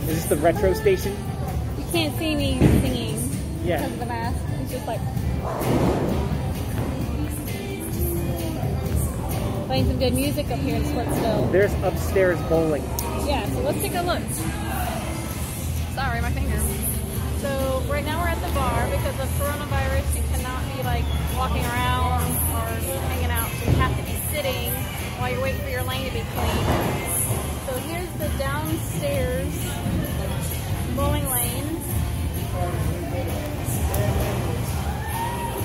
Is this the retro station? You can't see me singing because of the mask. It's just like playing some good music up here in Splitsville. There's upstairs bowling. Yeah, so let's take a look. Sorry, my finger. So right now we're at the bar because of coronavirus. You cannot be like walking around or hanging out. So you have to be sitting while you're waiting for your lane to be cleaned. So here's the downstairs bowling lane.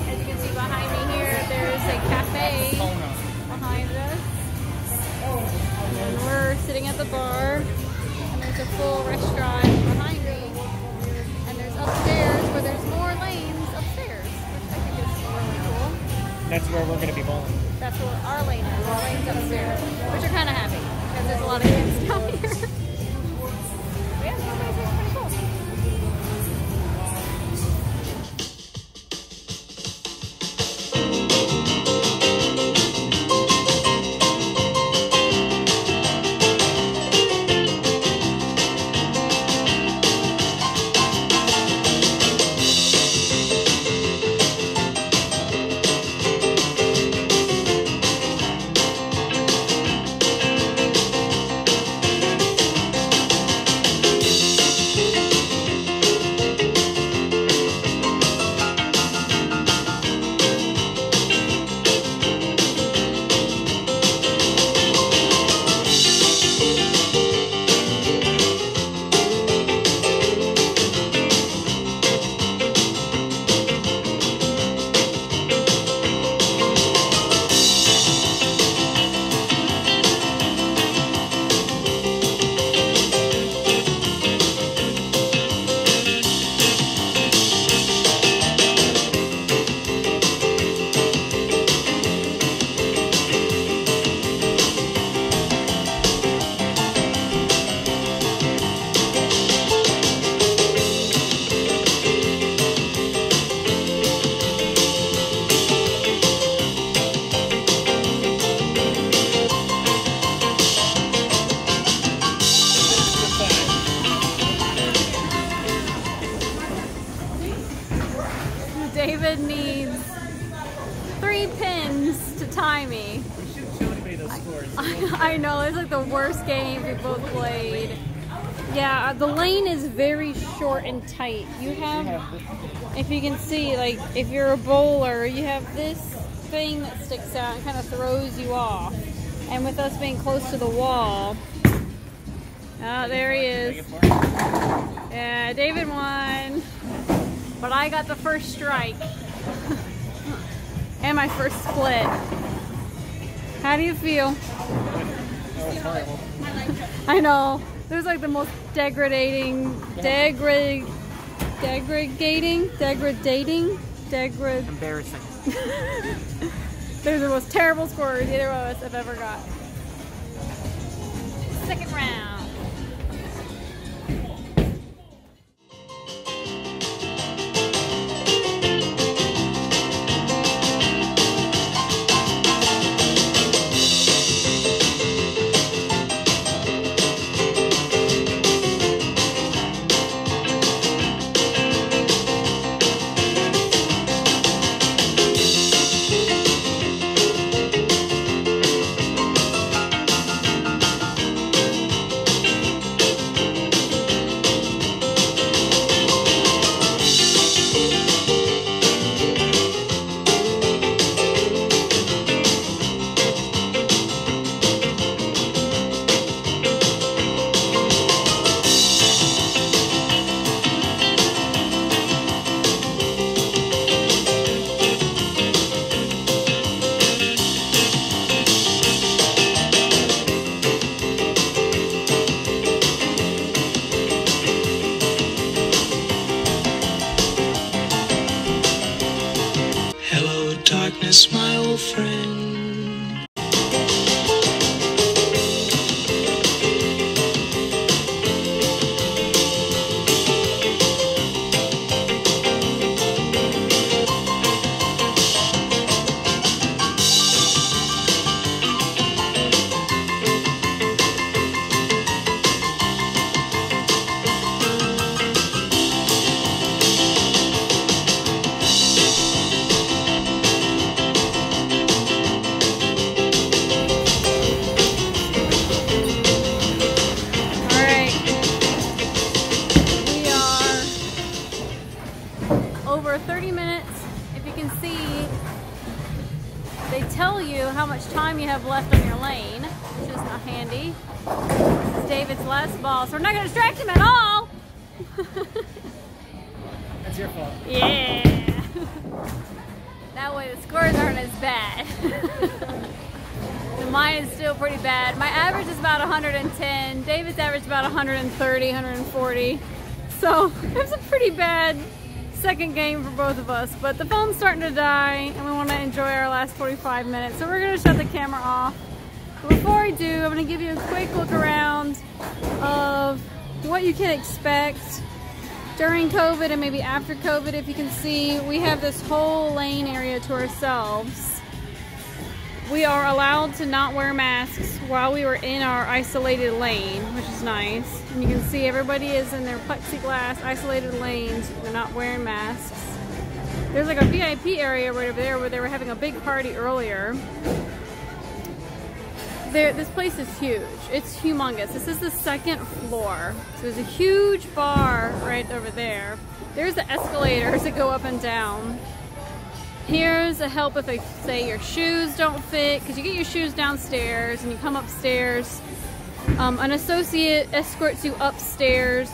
As you can see behind me here, there's a cafe behind us. And we're sitting at the bar. And there's a full restaurant behind me. And there's upstairs where there's more lanes upstairs, which I think is really cool. That's where we're going to be bowling. That's where our lane is. Our lane's upstairs, which are kind of happy because there's a lot of kids down here. But yeah, this place is pretty cool. David needs 3 pins to tie me. We shouldn't show anybody those scores. I know, it's like the worst game we've both played. Yeah, the lane is very short and tight. You have, if you can see, like if you're a bowler, you have this thing that sticks out and kind of throws you off. And with us being close to the wall, oh, there he is. Yeah, David won. But I got the first strike. And my first split. How do you feel? I know. It was like the most degrading, Embarrassing. They're the most terrible scores either of us have ever got. Second round. darkness, my old friend. 30 minutes. If you can see, they tell you how much time you have left on your lane, which is not handy. This is David's last ball, so we're not going to distract him at all. That's your fault. Yeah. That way the scores aren't as bad. Mine is still pretty bad. My average is about 110. David's average is about 130, 140. So it's a pretty bad second game for both of us. But the phone's starting to die and we want to enjoy our last 45 minutes. So we're going to shut the camera off. But before I do, I'm going to give you a quick look around of what you can expect during COVID and maybe after COVID. If you can see, we have this whole lane area to ourselves. We are allowed to not wear masks while we were in our isolated lane, which is nice. And you can see everybody is in their plexiglass isolated lanes. They're not wearing masks. There's like a VIP area right over there where they were having a big party earlier. This place is huge. It's humongous. This is the second floor. So there's a huge bar right over there. There's the escalators that go up and down. Here's a help if, like, say your shoes don't fit, because you get your shoes downstairs and you come upstairs. An associate escorts you upstairs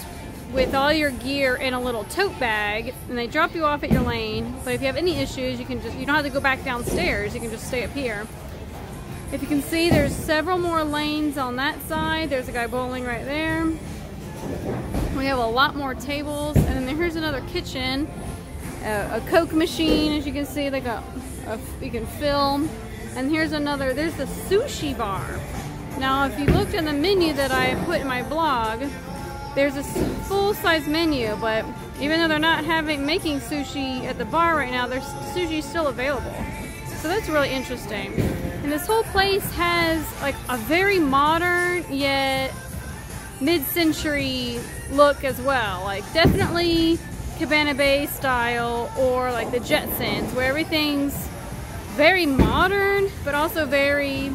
with all your gear in a little tote bag, and they drop you off at your lane. But if you have any issues, you don't have to go back downstairs. You can just stay up here. If you can see, there's several more lanes on that side. There's a guy bowling right there. We have a lot more tables, and then here's another kitchen. A Coke machine, as you can see, like you can film. And here's another, there's the sushi bar. Now, if you looked in the menu that I put in my blog, there's a full-size menu, but even though they're not making sushi at the bar right now, there's sushi still available. So that's really interesting. And this whole place has like a very modern yet mid-century look as well. Like definitely Cabana Bay style, or like the Jetsons, where everything's very modern but also very,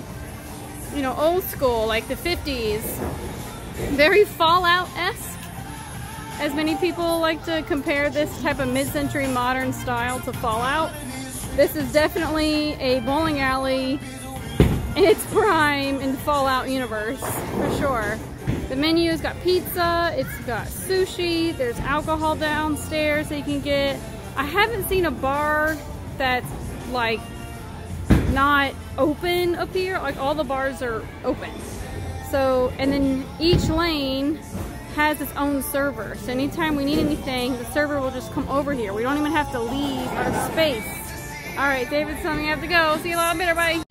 you know, old school, like the 50s. Very Fallout-esque, as many people like to compare this type of mid-century modern style to Fallout. This is definitely a bowling alley in its prime in the Fallout universe, for sure. The menu's got pizza, it's got sushi, there's alcohol downstairs that you can get. I haven't seen a bar that's like not open up here. Like all the bars are open. So, and then each lane has its own server. So anytime we need anything, the server will just come over here. We don't even have to leave our space. All right, David's telling me I have to go. See you a lot later, bye.